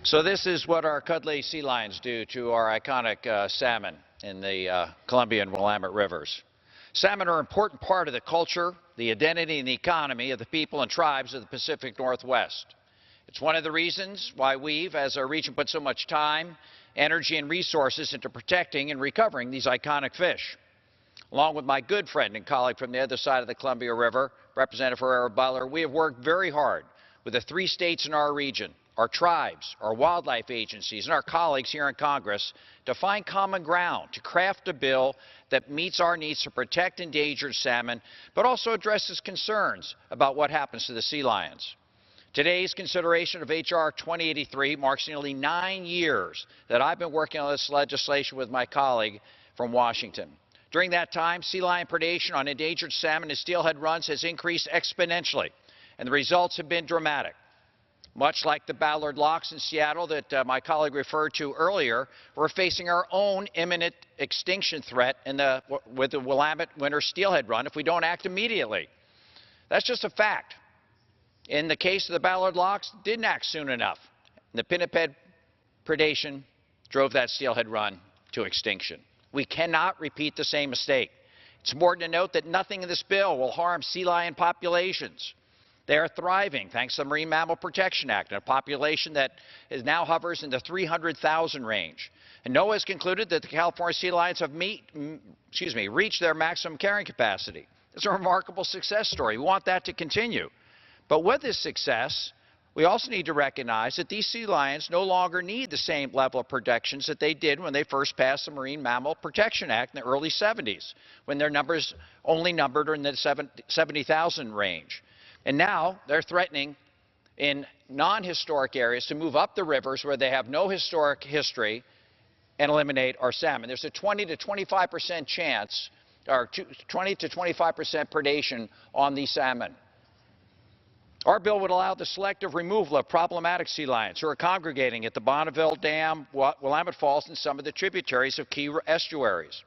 So this is what our cuddly sea lions do to our iconic salmon in the Columbia and Willamette rivers. Salmon are an important part of the culture, the identity, and the economy of the people and tribes of the Pacific Northwest. It's one of the reasons why we've, as our region, put so much time, energy, and resources into protecting and recovering these iconic fish. Along with my good friend and colleague from the other side of the Columbia River, Representative Schrader Butler, we have worked very hard with the 3 states in our region, our tribes, our wildlife agencies, and our colleagues here in Congress to find common ground, to craft a bill that meets our needs to protect endangered salmon, but also addresses concerns about what happens to the sea lions. Today's consideration of H.R. 2083 marks nearly 9 years that I've been working on this legislation with my colleague from Washington. During that time, sea lion predation on endangered salmon and steelhead runs has increased exponentially, and the results have been dramatic. Much like the Ballard locks in Seattle that my colleague referred to earlier, we're facing our own imminent extinction threat with the Willamette winter steelhead run if we don't act immediately. That's just a fact. In the case of the Ballard locks, didn't act soon enough. And the pinniped predation drove that steelhead run to extinction. We cannot repeat the same mistake. It's important to note that nothing in this bill will harm sea lion populations. They are thriving thanks to the Marine Mammal Protection Act, a population that now hovers in the 300,000 range. And NOAA has concluded that the California sea lions have reached their maximum carrying capacity. It's a remarkable success story. We want that to continue. But with this success, we also need to recognize that these sea lions no longer need the same level of protections that they did when they first passed the Marine Mammal Protection Act in the early 70s, when their numbers only numbered in the 70,000 range. And now they're threatening in non-historic areas to move up the rivers where they have no historic history and eliminate our salmon. There's a 20 to 25% chance, or 20 to 25% predation on these salmon. Our bill would allow the selective removal of problematic sea lions who are congregating at the Bonneville Dam, Willamette Falls, and some of the tributaries of key estuaries.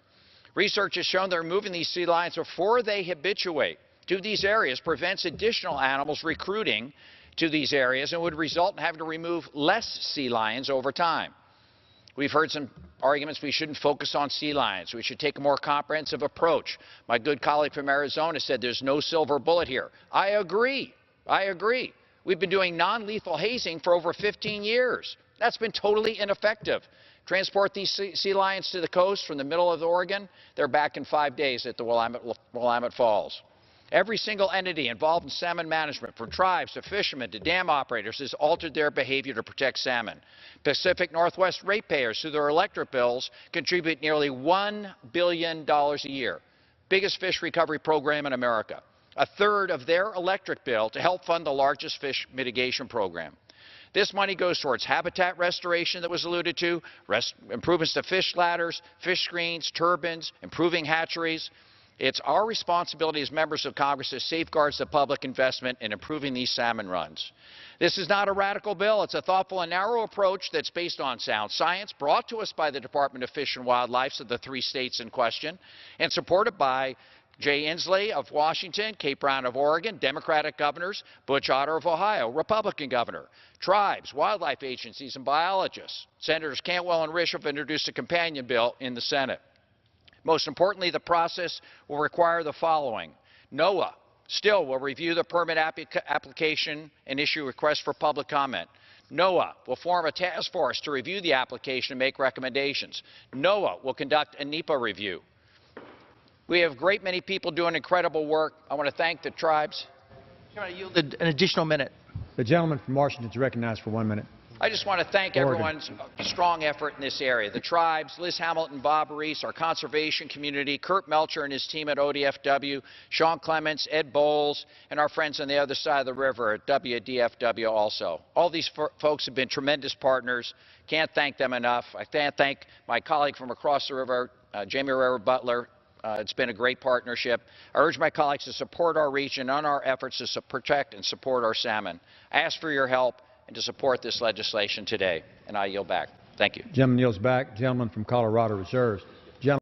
Research has shown that removing these sea lions before they habituate to these areas prevents additional animals recruiting to these areas and would result in having to remove less sea lions over time. We've heard some arguments we shouldn't focus on sea lions. We should take a more comprehensive approach. My good colleague from Arizona said there's no silver bullet here. I agree. We've been doing non-lethal hazing for over 15 years. That's been totally ineffective. Transport these sea lions to the coast from the middle of Oregon, they're back in 5 days at the Willamette Falls. Every single entity involved in salmon management, from tribes to fishermen to dam operators, has altered their behavior to protect salmon. Pacific Northwest ratepayers, through their electric bills, contribute nearly $1 billion a year. Biggest fish recovery program in America. A third of their electric bill to help fund the largest fish mitigation program. This money goes towards habitat restoration that was alluded to, improvements to fish ladders, fish screens, turbines, improving hatcheries. It's our responsibility as members of Congress to safeguard the public investment in improving these salmon runs. This is not a radical bill. It's a thoughtful and narrow approach that's based on sound science, brought to us by the Department of Fish and Wildlife of the 3 states in question, and supported by Jay Inslee of Washington, Kate Brown of Oregon, Democratic governors, Butch Otter of Ohio, Republican governor, tribes, wildlife agencies, and biologists. Senators Cantwell and Risch have introduced a companion bill in the Senate. Most importantly, the process will require the following. NOAA still will review the permit application and issue requests for public comment. NOAA will form a task force to review the application and make recommendations. NOAA will conduct a NEPA review. We have a great many people doing incredible work. I want to thank the tribes. I yield an additional minute. The gentleman from Washington is recognized for 1 minute. I just want to thank everyone's strong effort in this area. The tribes, Liz Hamilton, Bob Reese, our conservation community, Kurt Melcher and his team at ODFW, Sean Clements, Ed Bowles, and our friends on the other side of the river at WDFW also. All these folks have been tremendous partners. Can't thank them enough. I can't thank my colleague from across the river, Jamie Schrader Butler. It's been a great partnership. I urge my colleagues to support our region on our efforts to protect and support our salmon. I ask for your help and to support this legislation today, and I yield back. Thank you. Gentleman yields back. Gentleman from Colorado reserves.